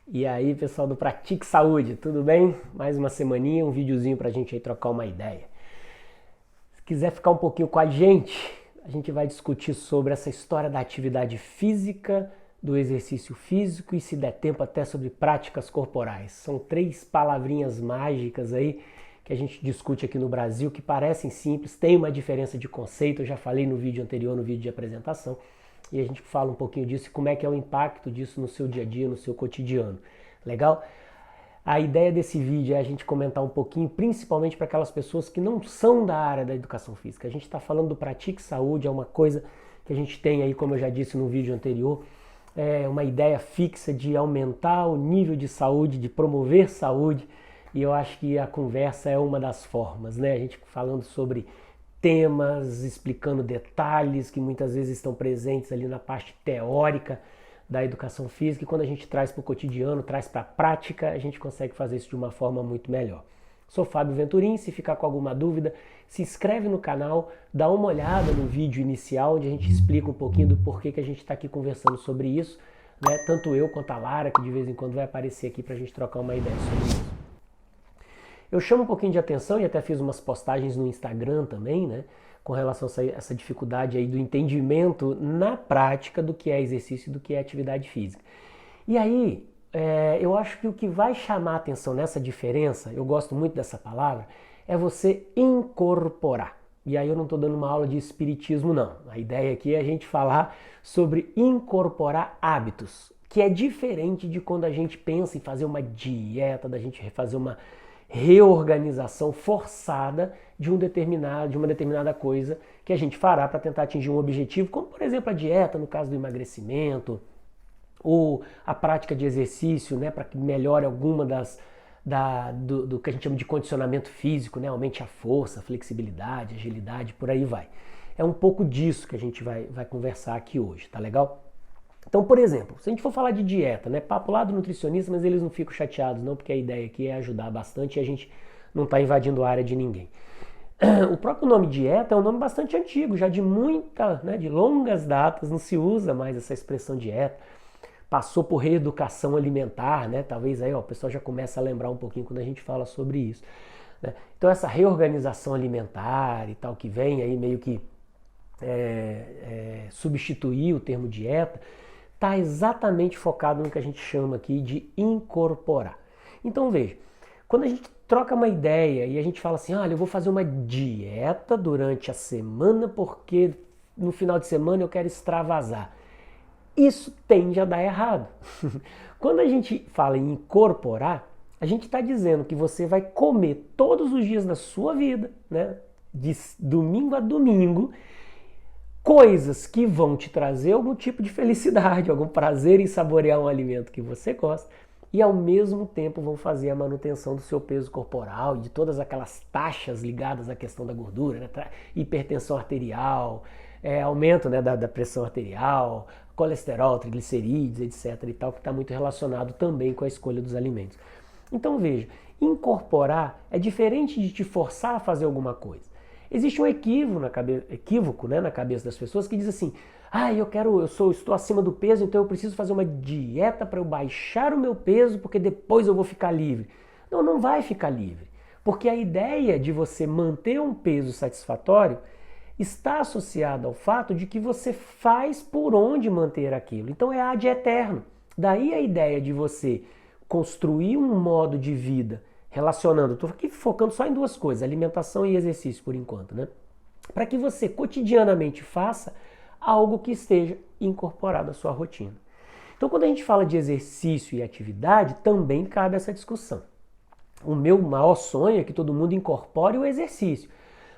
E aí, pessoal do Pratique Saúde, tudo bem? Mais uma semaninha, um videozinho pra gente aí trocar uma ideia. Se quiser ficar um pouquinho com a gente vai discutir sobre essa história da atividade física, do exercício físico e, se der tempo, até sobre práticas corporais. São três palavrinhas mágicas aí que a gente discute aqui no Brasil, que parecem simples, tem uma diferença de conceito, eu já falei no vídeo anterior, no vídeo de apresentação, e a gente fala um pouquinho disso e como é que é o impacto disso no seu dia a dia, no seu cotidiano. Legal? A ideia desse vídeo é a gente comentar um pouquinho, principalmente para aquelas pessoas que não são da área da educação física. A gente está falando do Pratique Saúde, é uma coisa que a gente tem aí, como eu já disse no vídeo anterior, é uma ideia fixa de aumentar o nível de saúde, de promover saúde, e eu acho que a conversa é uma das formas, né? A gente falando sobre temas, explicando detalhes que muitas vezes estão presentes ali na parte teórica da educação física, e quando a gente traz para o cotidiano, traz para a prática, a gente consegue fazer isso de uma forma muito melhor. Sou Fábio Venturim, se ficar com alguma dúvida, se inscreve no canal, dá uma olhada no vídeo inicial, onde a gente explica um pouquinho do porquê que a gente está aqui conversando sobre isso, né? Tanto eu quanto a Lara, que de vez em quando vai aparecer aqui para a gente trocar uma ideia sobre isso. Eu chamo um pouquinho de atenção e até fiz umas postagens no Instagram também, né? Com relação a essa dificuldade aí do entendimento na prática do que é exercício e do que é atividade física. E aí, eu acho que o que vai chamar atenção nessa diferença, eu gosto muito dessa palavra, é você incorporar. E aí eu não estou dando uma aula de espiritismo, não. A ideia aqui é a gente falar sobre incorporar hábitos, que é diferente de quando a gente pensa em fazer uma dieta, da gente fazer uma reorganização forçada de uma determinada coisa que a gente fará para tentar atingir um objetivo, como por exemplo a dieta, no caso do emagrecimento, ou a prática de exercício, né, para que melhore alguma do que a gente chama de condicionamento físico, né, aumente a força, a flexibilidade, a agilidade, por aí vai. É um pouco disso que a gente vai conversar aqui hoje, tá legal? Então, por exemplo, se a gente for falar de dieta, né, papo lá do nutricionista, mas eles não ficam chateados não, porque a ideia aqui é ajudar bastante e a gente não está invadindo a área de ninguém. O próprio nome dieta é um nome bastante antigo, já de de longas datas, não se usa mais essa expressão dieta. Passou por reeducação alimentar, né? Talvez aí ó, o pessoal já começa a lembrar um pouquinho quando a gente fala sobre isso, né? Então essa reorganização alimentar e tal que vem aí meio que substituir o termo dieta, está exatamente focado no que a gente chama aqui de incorporar. Então veja, quando a gente troca uma ideia e a gente fala assim, olha, eu vou fazer uma dieta durante a semana porque no final de semana eu quero extravasar. Isso tende a dar errado. Quando a gente fala em incorporar, a gente está dizendo que você vai comer todos os dias da sua vida, né, de domingo a domingo, coisas que vão te trazer algum tipo de felicidade, algum prazer em saborear um alimento que você gosta e ao mesmo tempo vão fazer a manutenção do seu peso corporal e de todas aquelas taxas ligadas à questão da gordura, né? Hipertensão arterial, aumento, né, da pressão arterial, colesterol, triglicerídeos, etc. e tal, que está muito relacionado também com a escolha dos alimentos. Então veja, incorporar é diferente de te forçar a fazer alguma coisa. Existe um equívoco na cabeça das pessoas que diz assim, estou acima do peso, então eu preciso fazer uma dieta para eu baixar o meu peso, porque depois eu vou ficar livre. Não, não vai ficar livre, porque a ideia de você manter um peso satisfatório está associada ao fato de que você faz por onde manter aquilo. Então é ad eterno. Daí a ideia de você construir um modo de vida relacionando, estou aqui focando só em duas coisas, alimentação e exercício por enquanto, né? Para que você cotidianamente faça algo que esteja incorporado à sua rotina. Então, quando a gente fala de exercício e atividade, também cabe essa discussão. O meu maior sonho é que todo mundo incorpore o exercício.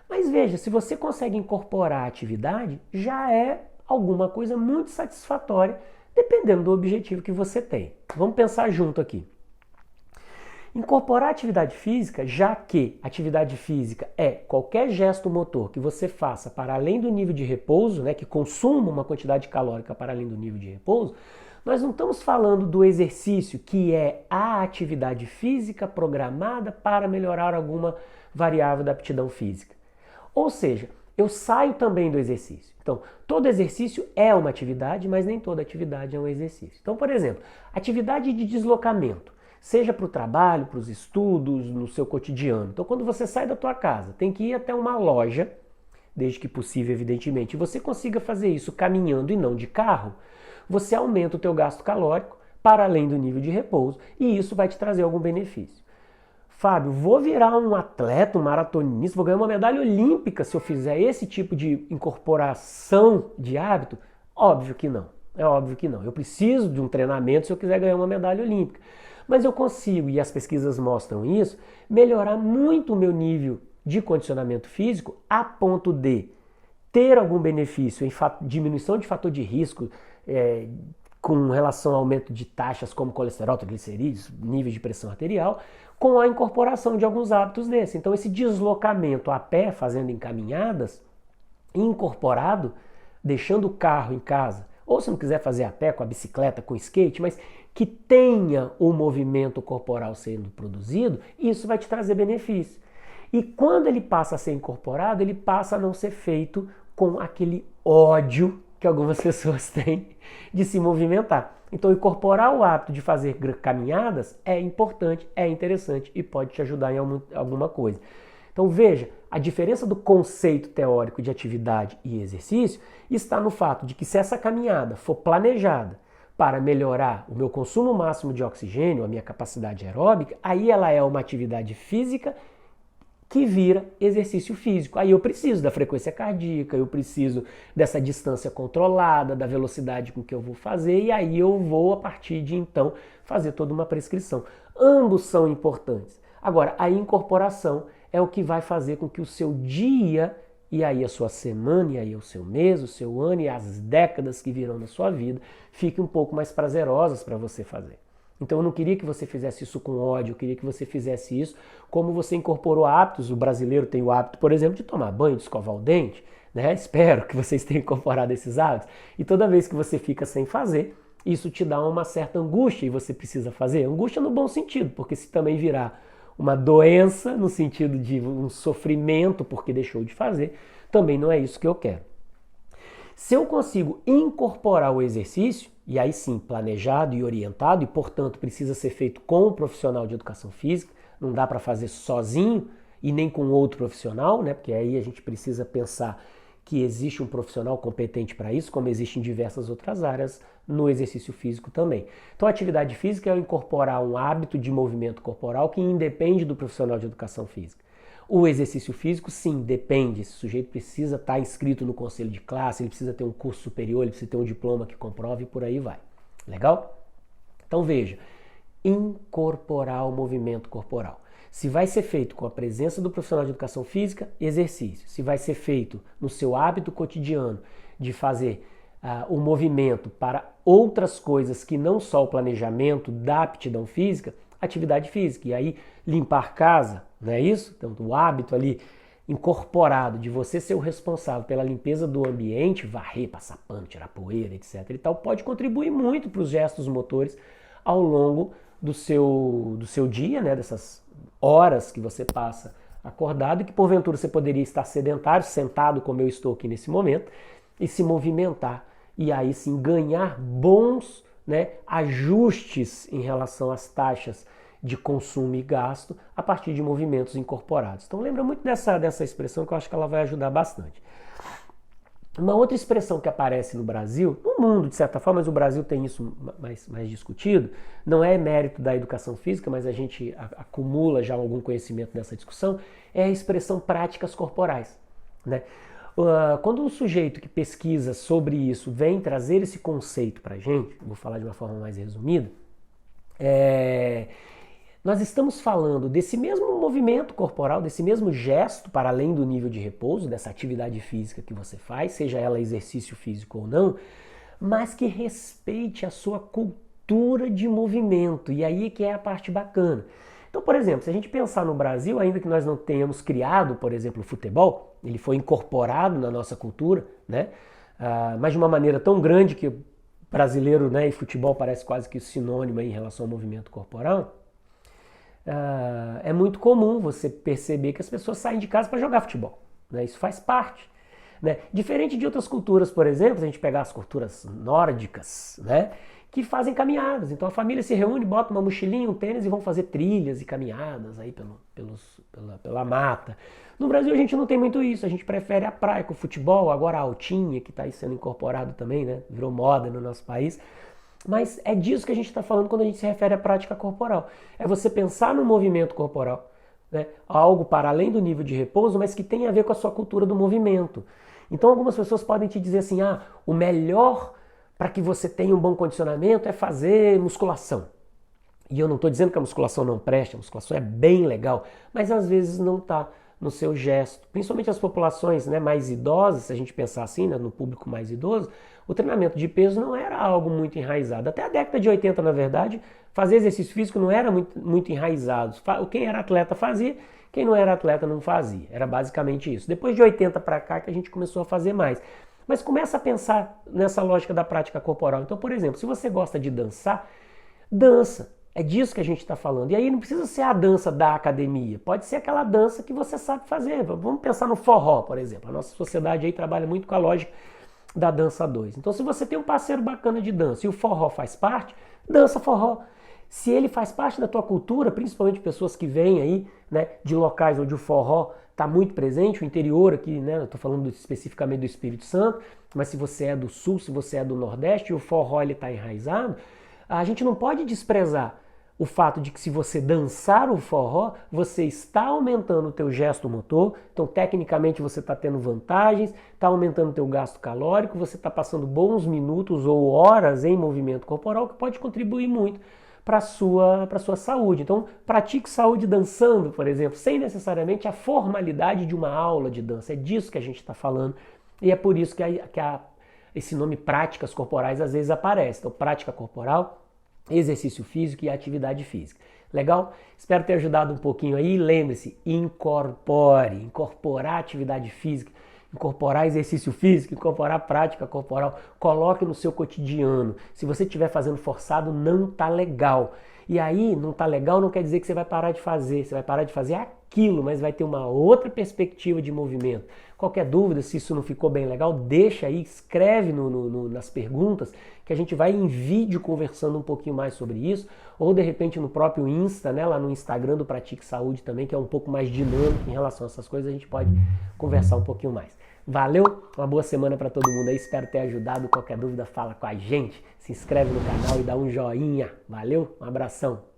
Mas veja, se você consegue incorporar a atividade, já é alguma coisa muito satisfatória, dependendo do objetivo que você tem. Vamos pensar junto aqui. Incorporar atividade física, já que atividade física é qualquer gesto motor que você faça para além do nível de repouso, né, que consuma uma quantidade calórica para além do nível de repouso, nós não estamos falando do exercício, que é a atividade física programada para melhorar alguma variável da aptidão física. Ou seja, eu saio também do exercício. Então, todo exercício é uma atividade, mas nem toda atividade é um exercício. Então, por exemplo, atividade de deslocamento, seja para o trabalho, para os estudos, no seu cotidiano. Então, quando você sai da tua casa, tem que ir até uma loja, desde que possível, evidentemente, e você consiga fazer isso caminhando e não de carro, você aumenta o teu gasto calórico para além do nível de repouso e isso vai te trazer algum benefício. Fábio, vou virar um atleta, um maratonista, vou ganhar uma medalha olímpica se eu fizer esse tipo de incorporação de hábito? Óbvio que não. É óbvio que não. Eu preciso de um treinamento se eu quiser ganhar uma medalha olímpica. Mas eu consigo, e as pesquisas mostram isso, melhorar muito o meu nível de condicionamento físico a ponto de ter algum benefício em diminuição de fator de risco com relação ao aumento de taxas como colesterol, triglicerídeos, níveis de pressão arterial, com a incorporação de alguns hábitos desses. Então esse deslocamento a pé, fazendo encaminhadas, incorporado, deixando o carro em casa, ou se não quiser fazer a pé, com a bicicleta, com o skate, mas que tenha o movimento corporal sendo produzido, isso vai te trazer benefício. E quando ele passa a ser incorporado, ele passa a não ser feito com aquele ódio que algumas pessoas têm de se movimentar. Então, incorporar o hábito de fazer caminhadas é importante, é interessante e pode te ajudar em alguma coisa. Então, veja, a diferença do conceito teórico de atividade e exercício está no fato de que se essa caminhada for planejada para melhorar o meu consumo máximo de oxigênio, a minha capacidade aeróbica, aí ela é uma atividade física que vira exercício físico. Aí eu preciso da frequência cardíaca, eu preciso dessa distância controlada, da velocidade com que eu vou fazer, e aí eu vou, a partir de então, fazer toda uma prescrição. Ambos são importantes. Agora, a incorporação é o que vai fazer com que o seu dia, e aí a sua semana, e aí o seu mês, o seu ano e as décadas que virão na sua vida, fiquem um pouco mais prazerosas para você fazer. Então eu não queria que você fizesse isso com ódio, eu queria que você fizesse isso como você incorporou hábitos. O brasileiro tem o hábito, por exemplo, de tomar banho, de escovar o dente, né? Espero que vocês tenham incorporado esses hábitos. E toda vez que você fica sem fazer, isso te dá uma certa angústia e você precisa fazer. Angústia no bom sentido, porque se também virar uma doença, no sentido de um sofrimento porque deixou de fazer, também não é isso que eu quero. Se eu consigo incorporar o exercício, e aí sim, planejado e orientado, e portanto precisa ser feito com um profissional de educação física, não dá para fazer sozinho e nem com outro profissional, né? Porque aí a gente precisa pensar que existe um profissional competente para isso, como existe em diversas outras áreas no exercício físico também. Então a atividade física é incorporar um hábito de movimento corporal que independe do profissional de educação física. O exercício físico, sim, depende. Esse sujeito precisa estar inscrito no conselho de classe, ele precisa ter um curso superior, ele precisa ter um diploma que comprove e por aí vai. Legal? Então veja, incorporar o movimento corporal. Se vai ser feito com a presença do profissional de educação física, exercício. Se vai ser feito no seu hábito cotidiano de fazer o movimento para outras coisas que não só o planejamento da aptidão física, atividade física. E aí limpar casa, não é isso? Então o hábito ali incorporado de você ser o responsável pela limpeza do ambiente, varrer, passar pano, tirar poeira, etc. e tal, pode contribuir muito para os gestos motores ao longo do seu dia, né? Dessas horas que você passa acordado e que porventura você poderia estar sedentário, sentado como eu estou aqui nesse momento, e se movimentar e aí sim ganhar bons, né, ajustes em relação às taxas de consumo e gasto a partir de movimentos incorporados. Então lembra muito dessa expressão que eu acho que ela vai ajudar bastante. Uma outra expressão que aparece no Brasil, no mundo de certa forma, mas o Brasil tem isso mais discutido, não é mérito da educação física, mas a gente acumula já algum conhecimento nessa discussão, é a expressão práticas corporais, né? Quando um sujeito que pesquisa sobre isso vem trazer esse conceito para a gente, vou falar de uma forma mais resumida, nós estamos falando desse mesmo movimento corporal, desse mesmo gesto para além do nível de repouso, dessa atividade física que você faz, seja ela exercício físico ou não, mas que respeite a sua cultura de movimento. E aí que é a parte bacana. Então, por exemplo, se a gente pensar no Brasil, ainda que nós não tenhamos criado, por exemplo, o futebol, ele foi incorporado na nossa cultura, né? Mas de uma maneira tão grande que o brasileiro, né, e futebol parece quase que sinônimo em relação ao movimento corporal, é muito comum você perceber que as pessoas saem de casa para jogar futebol, né? Isso faz parte. né? Diferente de outras culturas, por exemplo, se a gente pegar as culturas nórdicas, né? Que fazem caminhadas. Então a família se reúne, bota uma mochilinha, um tênis e vão fazer trilhas e caminhadas aí pela mata. No Brasil a gente não tem muito isso, a gente prefere a praia com o futebol, agora a altinha, que está aí sendo incorporado também, né? Virou moda no nosso país. Mas é disso que a gente está falando quando a gente se refere à prática corporal. É você pensar no movimento corporal, né? Algo para além do nível de repouso, mas que tem a ver com a sua cultura do movimento. Então algumas pessoas podem te dizer assim, o melhor para que você tenha um bom condicionamento é fazer musculação. E eu não estou dizendo que a musculação não preste, a musculação é bem legal, mas às vezes não está no seu gesto. Principalmente as populações, né, mais idosas, se a gente pensar assim, né, no público mais idoso, o treinamento de peso não era algo muito enraizado. Até a década de 80, na verdade, fazer exercício físico não era muito enraizado. Quem era atleta fazia, quem não era atleta não fazia. Era basicamente isso. Depois de 80 para cá que a gente começou a fazer mais. Mas começa a pensar nessa lógica da prática corporal. Então, por exemplo, se você gosta de dançar, dança. É disso que a gente está falando. E aí não precisa ser a dança da academia. Pode ser aquela dança que você sabe fazer. Vamos pensar no forró, por exemplo. A nossa sociedade aí trabalha muito com a lógica da dança 2. Então, se você tem um parceiro bacana de dança e o forró faz parte, dança forró. Se ele faz parte da tua cultura, principalmente pessoas que vêm aí, né, de locais onde o forró está muito presente, o interior aqui, né, eu estou falando especificamente do Espírito Santo, mas se você é do Sul, se você é do Nordeste e o forró está enraizado, a gente não pode desprezar o fato de que se você dançar o forró, você está aumentando o teu gesto motor, então tecnicamente você está tendo vantagens, está aumentando o teu gasto calórico, você está passando bons minutos ou horas em movimento corporal que pode contribuir muito para a sua saúde. Então pratique saúde dançando, por exemplo, sem necessariamente a formalidade de uma aula de dança. É disso que a gente está falando e é por isso que esse nome práticas corporais às vezes aparece. Então prática corporal, exercício físico e atividade física. Legal? Espero ter ajudado um pouquinho aí. Lembre-se, incorporar atividade física, incorporar exercício físico, incorporar prática corporal. Coloque no seu cotidiano. Se você estiver fazendo forçado, não tá legal. E aí, não tá legal não quer dizer que você vai parar de fazer. Você vai parar de fazer aquilo, mas vai ter uma outra perspectiva de movimento. Qualquer dúvida, se isso não ficou bem legal, deixa aí, escreve nas perguntas, que a gente vai em vídeo conversando um pouquinho mais sobre isso, ou de repente no próprio Insta, né, lá no Instagram do Pratique Saúde também, que é um pouco mais dinâmico em relação a essas coisas, a gente pode conversar um pouquinho mais. Valeu, uma boa semana para todo mundo aí, espero ter ajudado. Qualquer dúvida, fala com a gente, se inscreve no canal e dá um joinha. Valeu, um abração.